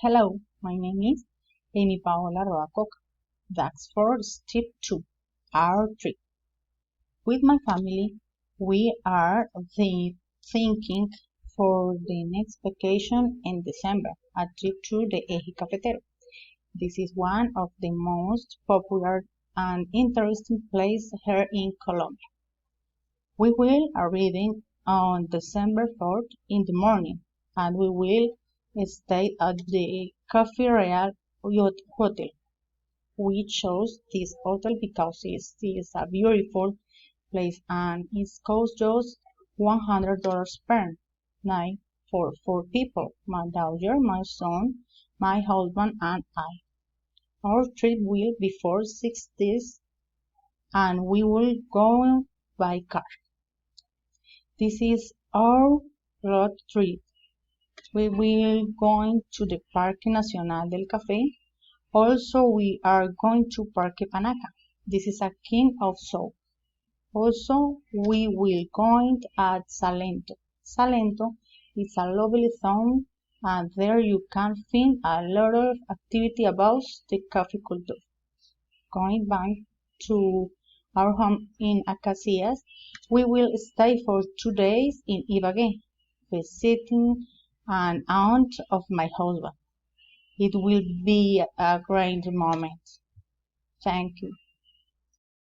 Hello, my name is Amy Paola Roacoca. That's for step 2, our trip. With my family, we are thinking for the next vacation in December, a trip to the Eje Cafetero. This is one of the most popular and interesting places here in Colombia. We will arrive on December 4th in the morning, and we will stay at the Cafe Real Hotel. We chose this hotel because it is a beautiful place and it costs just $100 per night for 4 people, my daughter, my son, my husband, and I. Our trip will be for 6 days and we will go by car. This is our road trip. We will going to the Parque Nacional del Café. Also, we are going to Parque Panaca. This is a king of soap. Also, we will going at Salento. Salento is a lovely town and there you can find a lot of activity about the coffee culture. Going back to our home in Acacias, we will stay for 2 days in Ibagué, visiting an aunt of my husband. It will be a great moment. Thank you.